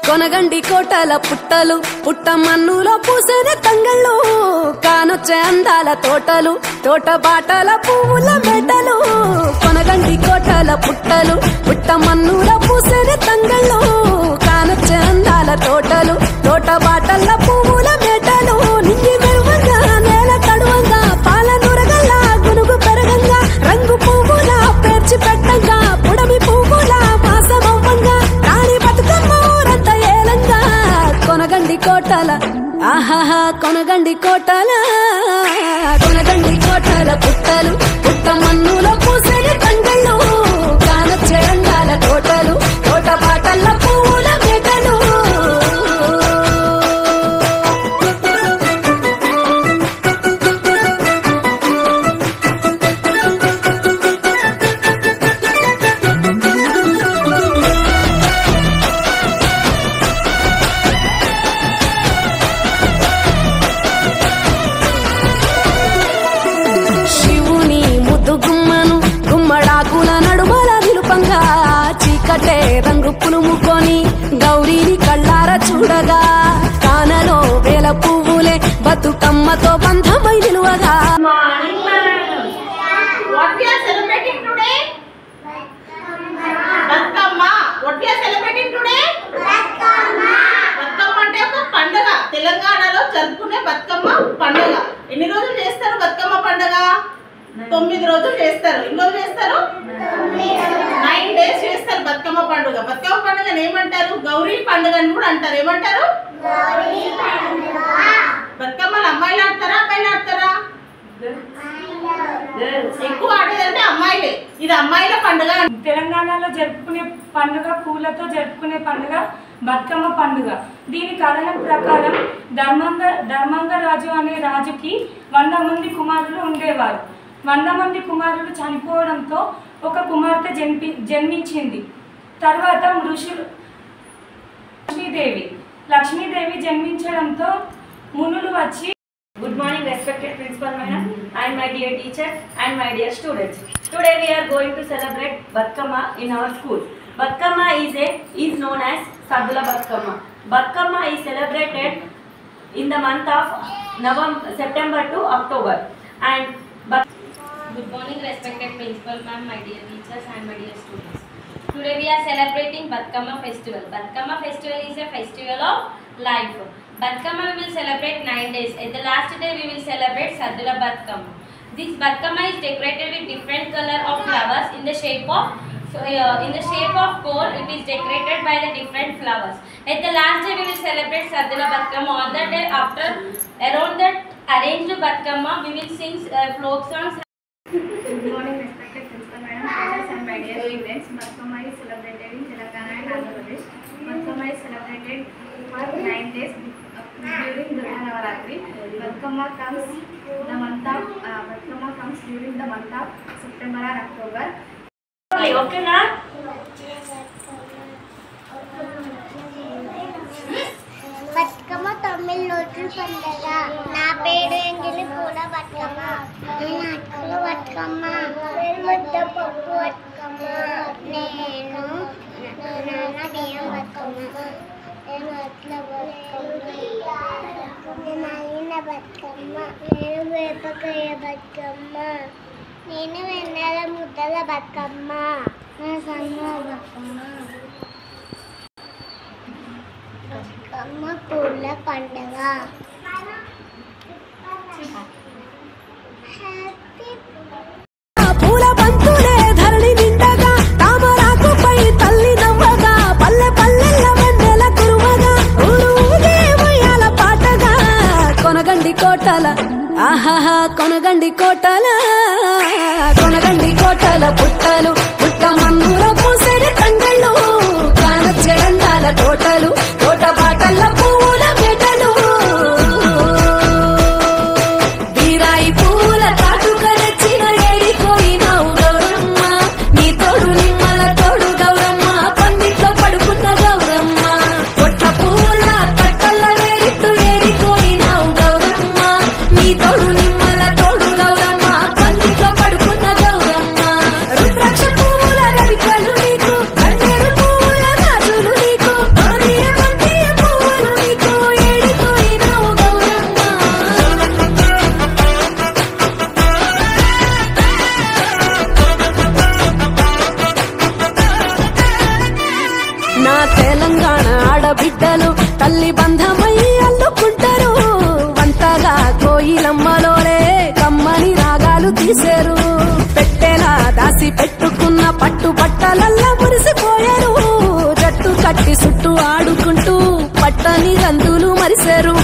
కొనగండి కోటల పుట్టలు పుట్ట మన్నులో పూసిన తంగళ్ళు కానొచ్చే అందాల తోటలు తోట బాటల పువ్వుల మెటలు కొనగండి కోటల పుట్టలు పుట్ట మన్నులో పూసిన తంగళ్ళు కానొచ్చే అందాల తోటలు తోట బాటల పువ్వుల మెటలు నింగి మెరువంగా నేల తడువంగా పాల నురగల్లా గునుగు పెరగంగా రంగు పువ్వుల పేర్చి పెట్టంగా పుడమి పువ్వుల మాసమవ్వంగా రాణి బతుకమ్మ ఊరంతా ఏలంగా కొనగండి కోటల ఆహాహా కొనగండి కోటల కొనగండి కోటల పుట్టలు పుట్ట మన్నులో పూసిన తంగళ్ళు కానొచ్చే అందాల తోటలు తోట బాటల పువ్వుల మెటలు చీకటే రంగు పులుముకొని గౌరీని కళ్ళార చూడగా కానలో వేల పువ్వులే బతుకమ్మతో బంధమై నిలువగా తెలంగాణలో జరుపుకునే బతుకమ్మ పండుగ ఎన్ని రోజులు చేస్తారు? బతుకమ్మ పండుగ 9 రోజులు చేస్తారు. ఎన్ని రోజులు చేస్తారు? 9 days చేస్తారు బతుకమ్మ పండుగ. బతుకమ్మ పండుగని ఏమంటారు? గౌరీ పండుగ అని కూడా అంటారు. ఏమంటారు? బతుకమ్మలు అమ్మాయిలు ఆడతారా అబ్బాయిలు ఆడతారా? ఎక్కువ ఆడేదంటే అమ్మాయిలే. ఇది అమ్మాయిల పండుగ. తెలంగాణలో జరుపుకునే పండుగ పూలతో జరుపుకునే పండుగ బతుకమ్మ పండుగ. దీని కథనం ప్రకారం ధర్మంగ రాజు అనే రాజుకి 100 మంది కుమారులు ఉండేవారు. 100 మంది కుమారులు చనిపోవడంతో ఒక కుమార్తె జన్మించింది. తర్వాత లక్ష్మీదేవి జన్మించడంతో మునులు వచ్చి Good morning, respected principal madam and my dear teachers and my dear students. Today we are going to celebrate Batkama in our school. Batkama is known as Sadula Batkama. Batkama is celebrated in the month of September to October. And Good morning, respected principal ma'am, my dear teachers and my dear students. Today we are celebrating Batkama festival. Batkama festival is a festival of life. Batkama we will celebrate 9 days. At the last day we will celebrate Sadula Batkama. This Batkama is decorated with different color of flowers in the shape of cone. It is decorated by the different flowers. At the last day we will celebrate Sadula Batkama. On that day, after around that arranged Batkama, we will sing folk songs. Good morning, respected principal madam, teachers and my dear students. Batkama is celebrated in Telangana and Andhra Pradesh. Batkama is celebrated for 9 days during Durga Navaratri. Batkama comes during the month of September or October. Okay, na? Bathukamma 9 రోజుల పండుగ. నా పేరు ఎంగిలి పూల బతుకమ్మ. నేను అటుకుల బతుకమ్మ. ముద్దపప్పు బతుకమ్మ. నేను నాన్న బియ్యం బతుకమ్మ. నేను అట్ల బతుకమ్మ. నేను అలిన బతుకమ్మ. నేను వేపకాయ బతుకమ్మ. నేను వెన్నెల ముద్దల బతుకమ్మ. నేను సన్న బతుకమ్మ. బతుకమ్మ పూల పండుగ. పూల బంతులే ధరణి నిండగా తామరాకుపై తల్లి నవ్వగా పల్లె పల్లెల్ల వెన్నెల కురువగా ఊరుగే ఉయ్యాల పాటగా కొనగండి కోటల ఆహాహా కొనగండి కోటల కొనగండి కోటల పుట్టలు పుట్ట మన్నులో పూసిన తంగళ్ళు కానొచ్చే అందాల తోటలు తోట బాటల పువ్వుల మెటలు బీరాయి పూల తాటుక నచ్చిన ఏడిపోయినావు గౌరమ్మ. నీ తోడు నిమ్మల తోడు గౌరమ్మ. పందిట్లో పడుకున్న గౌరమ్మ. పొట్ట పూల కట్టల్ల వేరిట్టు ఏడిపోయినావు కలిసి పెట్టుకున్న పట్టు పట్టలల్లా మురిసిపోయారు. జట్టు కట్టి చుట్టూ ఆడుకుంటూ పట్టని రందులు మరిశారు.